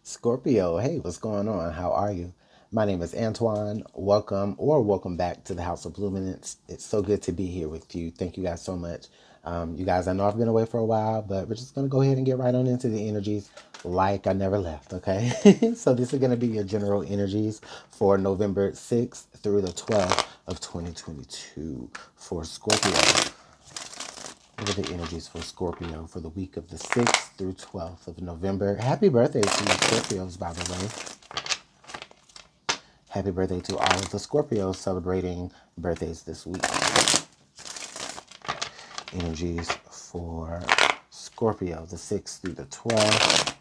Scorpio, hey, what's going on? How are you? My name is Antoine. Welcome back to the House of Luminance. It's so good to be here with you. Thank you guys so much. You guys, I know I've been away for a while, but we're just going to go ahead and get right on into the energies like I never left, okay? So this is going to be your general energies for November 6th through the 12th of 2022 for Scorpio. What are the energies for Scorpio for the week of the 6th through 12th of November? Happy birthday to the Scorpios, by the way. Happy birthday to all of the Scorpios celebrating birthdays this week. Energies for Scorpio, the 6th through the 12th.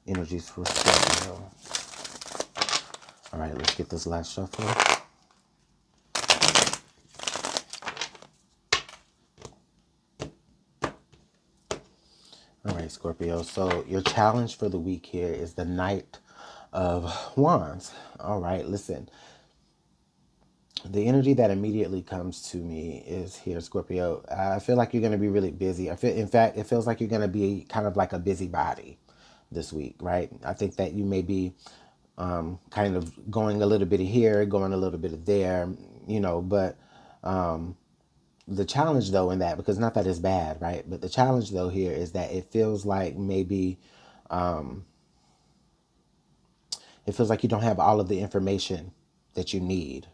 Energies for Scorpio. All right, let's get this last shuffle. All right, Scorpio. So your challenge for the week here is the Knight of Wands. All right, listen. The energy that immediately comes to me is here, Scorpio. I feel like you're going to be really busy. In fact, it feels like you're going to be kind of like a busybody this week, right? I think that you may be kind of going a little bit of here, going a little bit of there, but the challenge though in that, because not that it's bad, right? But the challenge though here is that it feels like maybe it feels like you don't have all of the information that you need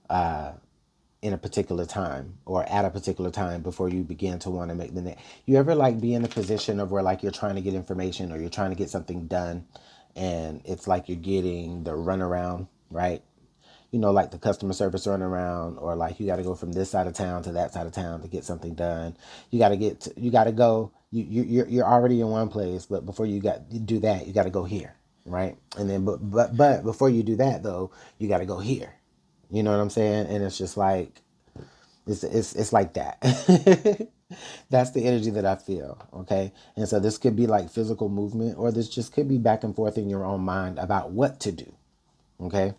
in a particular time or at a particular time before you begin to want to make the next. You ever like be in a position of where like you're trying to get information or you're trying to get something done and it's like you're getting the runaround, right? Like the customer service runaround, or like you got to go from this side of town to that side of town to get something done. You got to go, you're already in one place, but before you do that, you got to go here, right? And then, but before you do that though, you got to go here. You know what I'm saying? And it's just like, it's like that. That's the energy that I feel. Okay. And so this could be like physical movement, or this just could be back and forth in your own mind about what to do. Okay.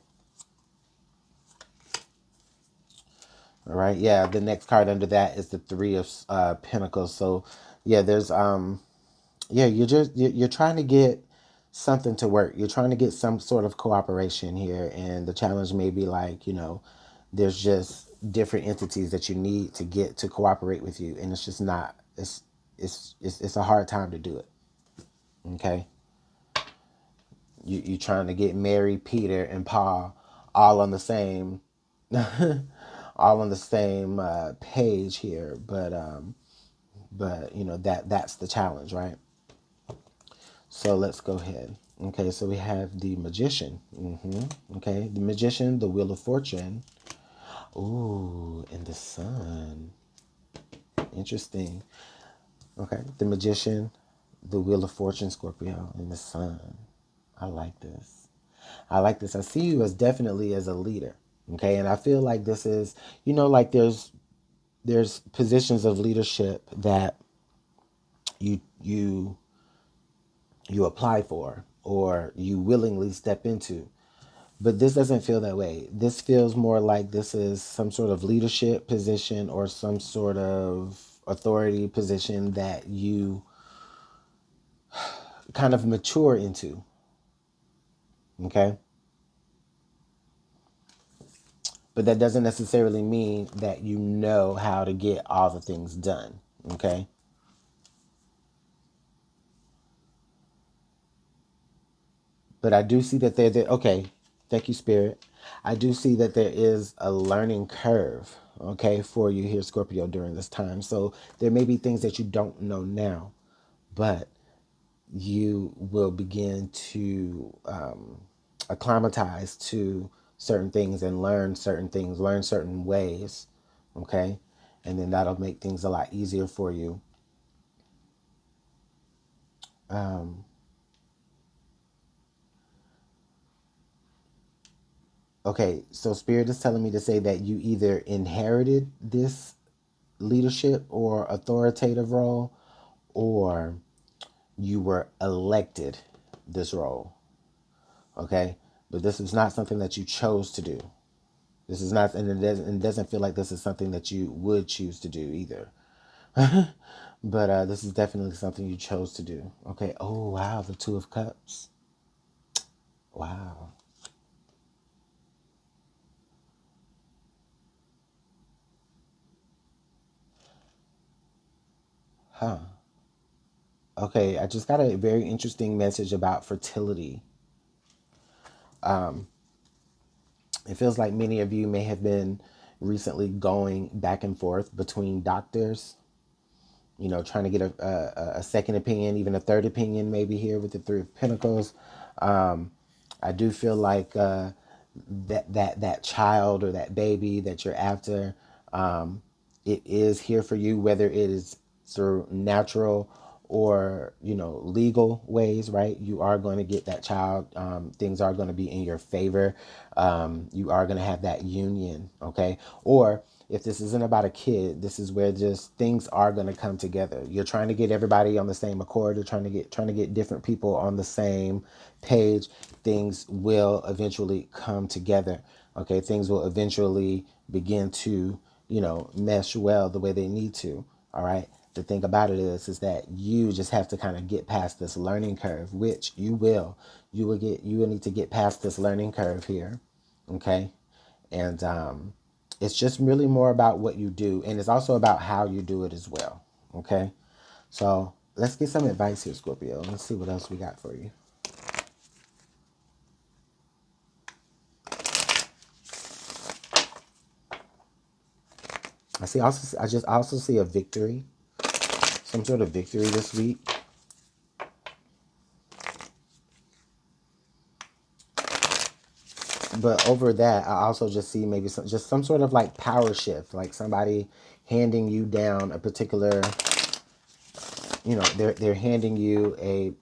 All right. Yeah. The next card under that is the Three of Pentacles. So yeah, you're trying to get something to work. You're trying to get some sort of cooperation here. And the challenge may be like, there's just different entities that you need to get to cooperate with you. And it's just not, it's a hard time to do it. Okay. You trying to get Mary, Peter, and Paul all on the same, all on the same page here. But that's the challenge, right? So let's go ahead. Okay, so we have the Magician. Okay, the Magician, the Wheel of Fortune. Ooh, and the Sun. Interesting. Okay, the Magician, the Wheel of Fortune, Scorpio, and the Sun. I like this. I like this. I see you as definitely as a leader. Okay, and I feel like this is, like there's positions of leadership that you you you apply for or you willingly step into. But this doesn't feel that way. This feels more like this is some sort of leadership position or some sort of authority position that you kind of mature into. Okay. But that doesn't necessarily mean that you know how to get all the things done. Okay. But I do see that okay, thank you, Spirit. I do see that there is a learning curve, okay, for you here, Scorpio, during this time. So there may be things that you don't know now, but you will begin to acclimatize to certain things and learn certain things, learn certain ways, okay? And then that'll make things a lot easier for you. Okay, so Spirit is telling me to say that you either inherited this leadership or authoritative role, or you were elected this role. Okay, but this is not something that you chose to do. This is not, and it doesn't feel like this is something that you would choose to do either. But this is definitely something you chose to do. Okay. Oh, wow. The Two of Cups. Wow. Huh. Okay. I just got a very interesting message about fertility. It feels like many of you may have been recently going back and forth between doctors, trying to get a second opinion, even a third opinion, maybe here with the Three of Pentacles. I do feel like that child or that baby that you're after, it is here for you, whether it is through natural or legal ways, right? You are going to get that child. Things are going to be in your favor. You are going to have that union, okay? Or if this isn't about a kid, this is where just things are going to come together. You're trying to get everybody on the same accord. You're trying to get different people on the same page. Things will eventually come together. Okay, things will eventually begin to, mesh well the way they need to. All right. The thing about it is that you just have to kind of get past this learning curve, which you will. You will need to get past this learning curve here. Okay. And it's just really more about what you do, and it's also about how you do it as well. Okay. So let's get some advice here, Scorpio. Let's see what else we got for you. I also see a victory, some sort of victory this week. But over that, I also just see maybe some sort of like power shift, like somebody handing you down a particular, they're handing you a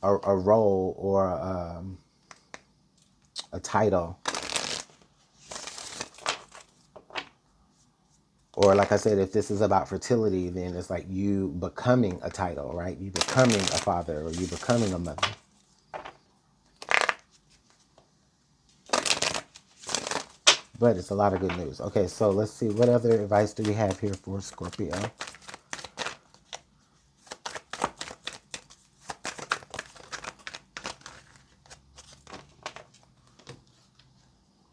a role or a title, or like I said, if this is about fertility, then it's like you becoming a title, right? You becoming a father or you becoming a mother. But it's a lot of good news. Okay, so let's see, what other advice do we have here for Scorpio?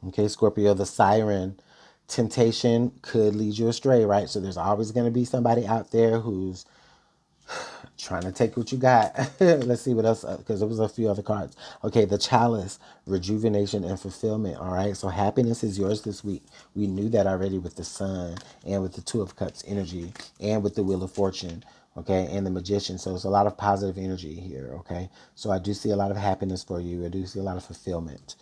Okay, Scorpio, the siren. Temptation could lead you astray, right? So there's always going to be somebody out there who's trying to take what you got. Let's see what else, because there was a few other cards. Okay, the chalice, rejuvenation and fulfillment. All right, so happiness is yours this week. We knew that already with the sun and with the Two of Cups energy and with the Wheel of Fortune. Okay, and the Magician. So it's a lot of positive energy here. Okay, so I do see a lot of happiness for you. I do see a lot of fulfillment.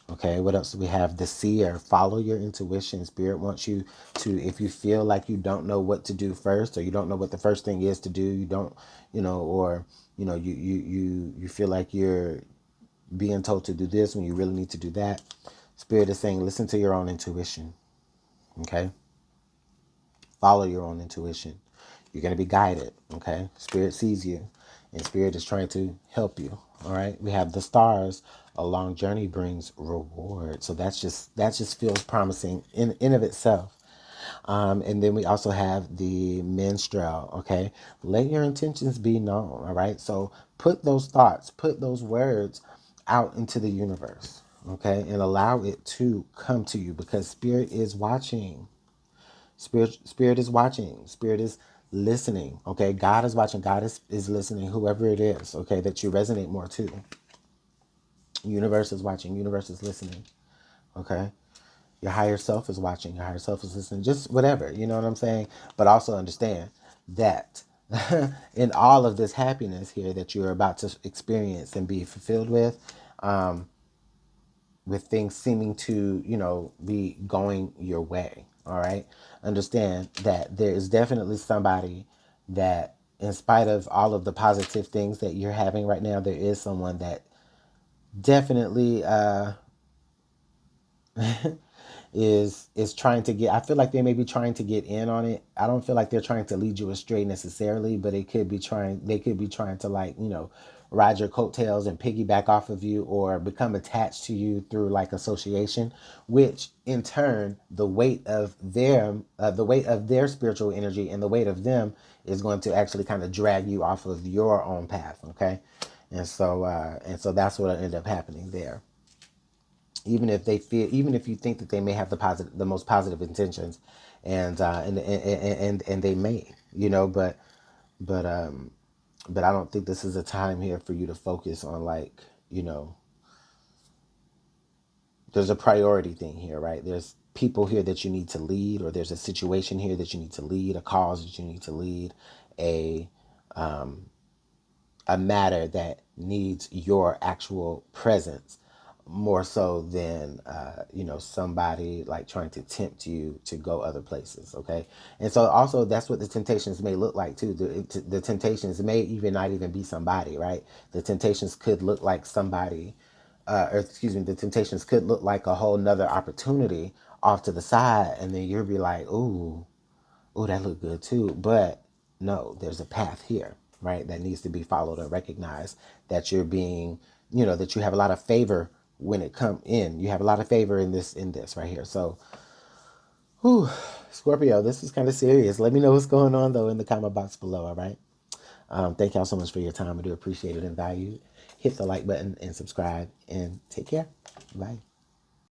Okay, what else do we have? The seer. Follow your intuition. Spirit wants you to, if you feel like you don't know what to do first, or you don't know what the first thing is to do, you don't, or you feel like you're being told to do this when you really need to do that. Spirit is saying, listen to your own intuition. Okay, follow your own intuition. You're going to be guided. Okay, Spirit sees you, and Spirit is trying to help you. All right, we have the stars. A long journey brings reward. So that just feels promising in of itself. And then we also have the minstrel. Okay, let your intentions be known. All right, so put those thoughts, put those words out into the universe. Okay, and allow it to come to you, because Spirit is watching. Spirit is watching. Spirit is listening. Okay, God is watching. God is listening. Whoever it is, okay, that you resonate more to. Universe is watching. Universe is listening. Okay, your higher self is watching. Your higher self is listening. Just whatever, you know what I'm saying. But also understand that in all of this happiness here that you're about to experience and be fulfilled with things seeming to, be going your way. All right. Understand that there is definitely somebody that, in spite of all of the positive things that you're having right now, there is someone that definitely is trying to get, I feel like they may be trying to get in on it. I don't feel like they're trying to lead you astray necessarily, but they could be trying to, like, ride your coattails and piggyback off of you or become attached to you through like association, which in turn the weight of their spiritual energy and the weight of them is going to actually kind of drag you off of your own path. Okay. And so that's what will end up happening there. Even if you think that they may have the most positive intentions, and they may, but but I don't think this is a time here for you to focus on, like, there's a priority thing here, right? There's people here that you need to lead, or there's a situation here that you need to lead, a cause that you need to lead, a a matter that needs your actual presence more so than somebody like trying to tempt you to go other places. Okay. And so also that's what the temptations may look like too. The temptations may even not even be somebody, right? The temptations could look like somebody, or excuse me, the temptations could look like a whole nother opportunity off to the side, and then you'll be like, ooh, oh, that looked good too. But no, there's a path here, right? That needs to be followed and recognized, that you're being, that you have a lot of favor when it come in. You have a lot of favor in this right here. So, whew, Scorpio, this is kind of serious. Let me know what's going on though in the comment box below. All right. Thank y'all so much for your time. I do appreciate it and value it. Hit the like button and subscribe and take care. Bye.